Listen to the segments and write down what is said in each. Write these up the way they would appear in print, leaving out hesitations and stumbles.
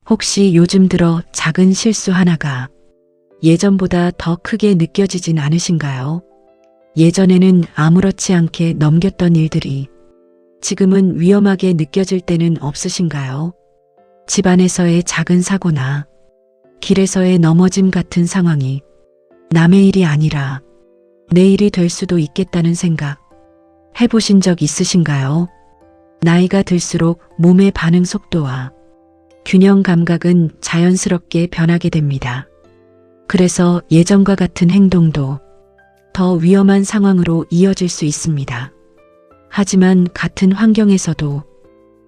혹시 요즘 들어 작은 실수 하나가 예전보다 더 크게 느껴지진 않으신가요? 예전에는 아무렇지 않게 넘겼던 일들이 지금은 위험하게 느껴질 때는 없으신가요? 집안에서의 작은 사고나 길에서의 넘어짐 같은 상황이 남의 일이 아니라 내 일이 될 수도 있겠다는 생각 해보신 적 있으신가요? 나이가 들수록 몸의 반응 속도와 균형 감각은 자연스럽게 변하게 됩니다. 그래서 예전과 같은 행동도 더 위험한 상황으로 이어질 수 있습니다. 하지만 같은 환경에서도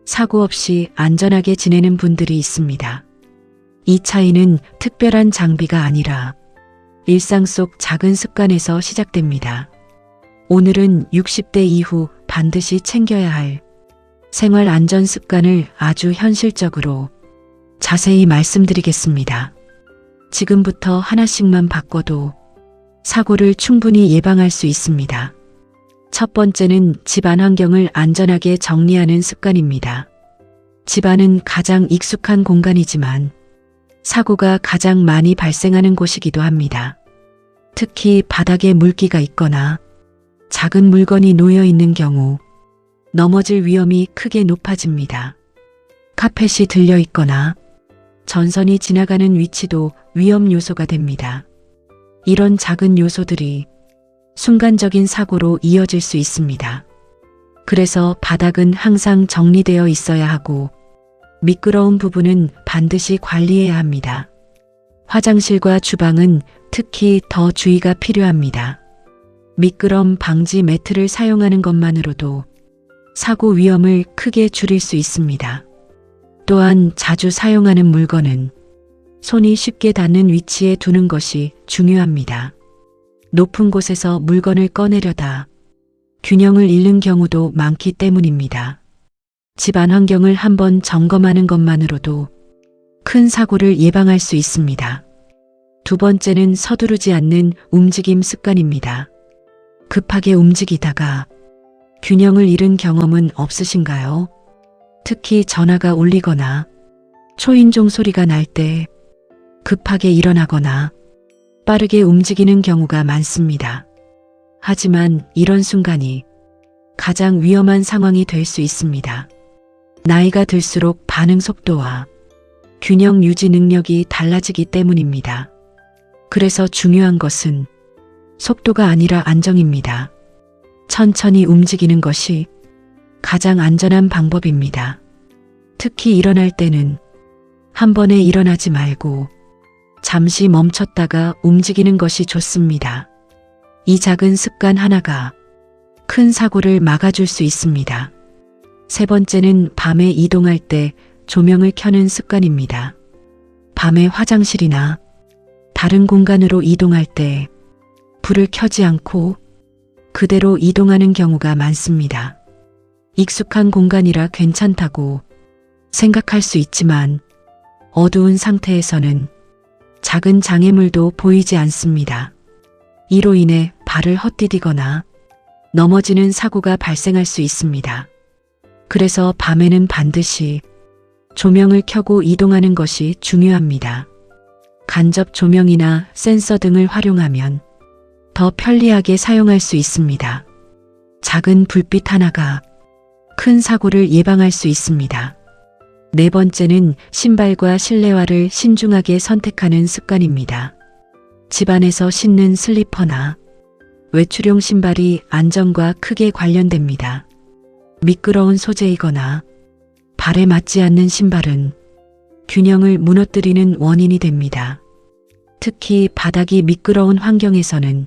사고 없이 안전하게 지내는 분들이 있습니다. 이 차이는 특별한 장비가 아니라 일상 속 작은 습관에서 시작됩니다. 오늘은 60대 이후 반드시 챙겨야 할 생활 안전 습관을 아주 현실적으로 자세히 말씀드리겠습니다. 지금부터 하나씩만 바꿔도 사고를 충분히 예방할 수 있습니다. 첫 번째는 집안 환경을 안전하게 정리하는 습관입니다. 집안은 가장 익숙한 공간이지만 사고가 가장 많이 발생하는 곳이기도 합니다. 특히 바닥에 물기가 있거나 작은 물건이 놓여 있는 경우 넘어질 위험이 크게 높아집니다. 카펫이 들려 있거나 전선이 지나가는 위치도 위험 요소가 됩니다. 이런 작은 요소들이 순간적인 사고로 이어질 수 있습니다. 그래서 바닥은 항상 정리되어 있어야 하고 미끄러운 부분은 반드시 관리해야 합니다. 화장실과 주방은 특히 더 주의가 필요합니다. 미끄럼 방지 매트를 사용하는 것만으로도 사고 위험을 크게 줄일 수 있습니다. 또한 자주 사용하는 물건은 손이 쉽게 닿는 위치에 두는 것이 중요합니다. 높은 곳에서 물건을 꺼내려다 균형을 잃는 경우도 많기 때문입니다. 집안 환경을 한번 점검하는 것만으로도 큰 사고를 예방할 수 있습니다. 두 번째는 서두르지 않는 움직임 습관입니다. 급하게 움직이다가 균형을 잃은 경험은 없으신가요? 특히 전화가 울리거나 초인종 소리가 날 때 급하게 일어나거나 빠르게 움직이는 경우가 많습니다. 하지만 이런 순간이 가장 위험한 상황이 될 수 있습니다. 나이가 들수록 반응 속도와 균형 유지 능력이 달라지기 때문입니다. 그래서 중요한 것은 속도가 아니라 안정입니다. 천천히 움직이는 것이 가장 안전한 방법입니다. 특히 일어날 때는 한 번에 일어나지 말고 잠시 멈췄다가 움직이는 것이 좋습니다. 이 작은 습관 하나가 큰 사고를 막아줄 수 있습니다. 세 번째는 밤에 이동할 때 조명을 켜는 습관입니다. 밤에 화장실이나 다른 공간으로 이동할 때 불을 켜지 않고 그대로 이동하는 경우가 많습니다. 익숙한 공간이라 괜찮다고 생각할 수 있지만 어두운 상태에서는 작은 장애물도 보이지 않습니다. 이로 인해 발을 헛디디거나 넘어지는 사고가 발생할 수 있습니다. 그래서 밤에는 반드시 조명을 켜고 이동하는 것이 중요합니다. 간접 조명이나 센서 등을 활용하면 더 편리하게 사용할 수 있습니다. 작은 불빛 하나가 큰 사고를 예방할 수 있습니다. 네 번째는 신발과 실내화를 신중하게 선택하는 습관입니다. 집안에서 신는 슬리퍼나 외출용 신발이 안전과 크게 관련됩니다. 미끄러운 소재이거나 발에 맞지 않는 신발은 균형을 무너뜨리는 원인이 됩니다. 특히 바닥이 미끄러운 환경에서는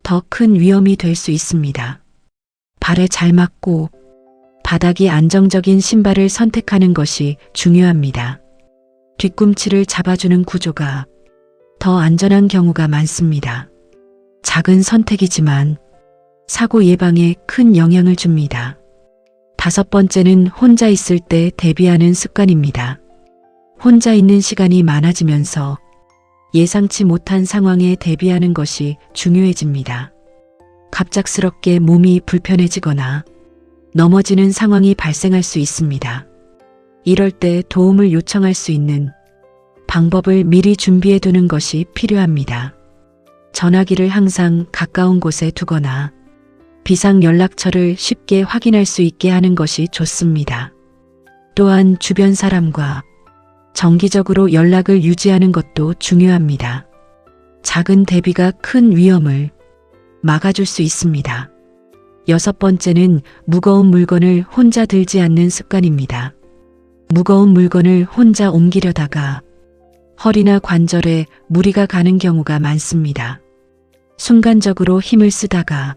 더 큰 위험이 될 수 있습니다. 발에 잘 맞고 바닥이 안정적인 신발을 선택하는 것이 중요합니다. 뒤꿈치를 잡아주는 구조가 더 안전한 경우가 많습니다. 작은 선택이지만 사고 예방에 큰 영향을 줍니다. 다섯 번째는 혼자 있을 때 대비하는 습관입니다. 혼자 있는 시간이 많아지면서 예상치 못한 상황에 대비하는 것이 중요해집니다. 갑작스럽게 몸이 불편해지거나 넘어지는 상황이 발생할 수 있습니다. 이럴 때 도움을 요청할 수 있는 방법을 미리 준비해 두는 것이 필요합니다. 전화기를 항상 가까운 곳에 두거나 비상 연락처를 쉽게 확인할 수 있게 하는 것이 좋습니다. 또한 주변 사람과 정기적으로 연락을 유지하는 것도 중요합니다. 작은 대비가 큰 위험을 막아줄 수 있습니다. 6번째는 무거운 물건을 혼자 들지 않는 습관입니다. 무거운 물건을 혼자 옮기려다가 허리나 관절에 무리가 가는 경우가 많습니다. 순간적으로 힘을 쓰다가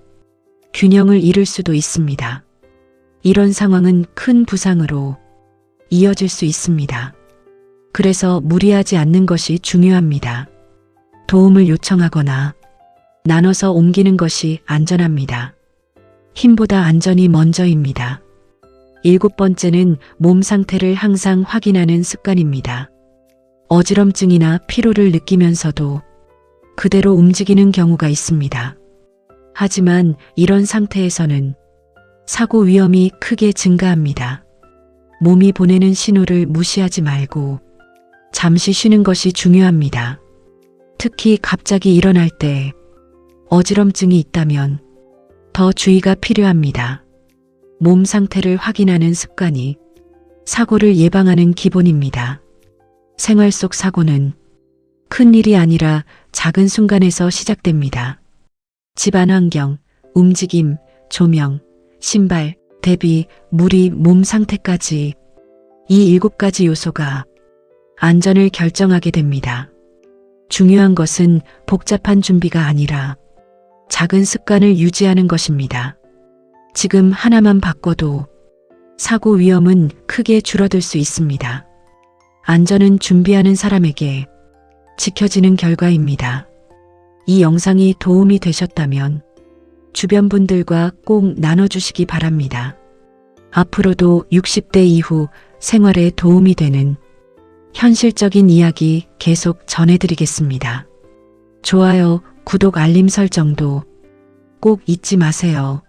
균형을 잃을 수도 있습니다. 이런 상황은 큰 부상으로 이어질 수 있습니다. 그래서 무리하지 않는 것이 중요합니다. 도움을 요청하거나 나눠서 옮기는 것이 안전합니다. 힘보다 안전이 먼저입니다. 7번째는 몸 상태를 항상 확인하는 습관입니다. 어지럼증이나 피로를 느끼면서도 그대로 움직이는 경우가 있습니다. 하지만 이런 상태에서는 사고 위험이 크게 증가합니다. 몸이 보내는 신호를 무시하지 말고 잠시 쉬는 것이 중요합니다. 특히 갑자기 일어날 때 어지럼증이 있다면 더 주의가 필요합니다. 몸 상태를 확인하는 습관이 사고를 예방하는 기본입니다. 생활 속 사고는 큰 일이 아니라 작은 순간에서 시작됩니다. 집안 환경, 움직임, 조명, 신발, 대비, 무리, 몸 상태까지 이 7가지 요소가 안전을 결정하게 됩니다. 중요한 것은 복잡한 준비가 아니라 작은 습관을 유지하는 것입니다. 지금 하나만 바꿔도 사고 위험은 크게 줄어들 수 있습니다. 안전은 준비하는 사람에게 지켜지는 결과입니다. 이 영상이 도움이 되셨다면 주변 분들과 꼭 나눠주시기 바랍니다. 앞으로도 60대 이후 생활에 도움이 되는 현실적인 이야기 계속 전해드리겠습니다. 좋아요, 구독, 알림 설정도 꼭 잊지 마세요.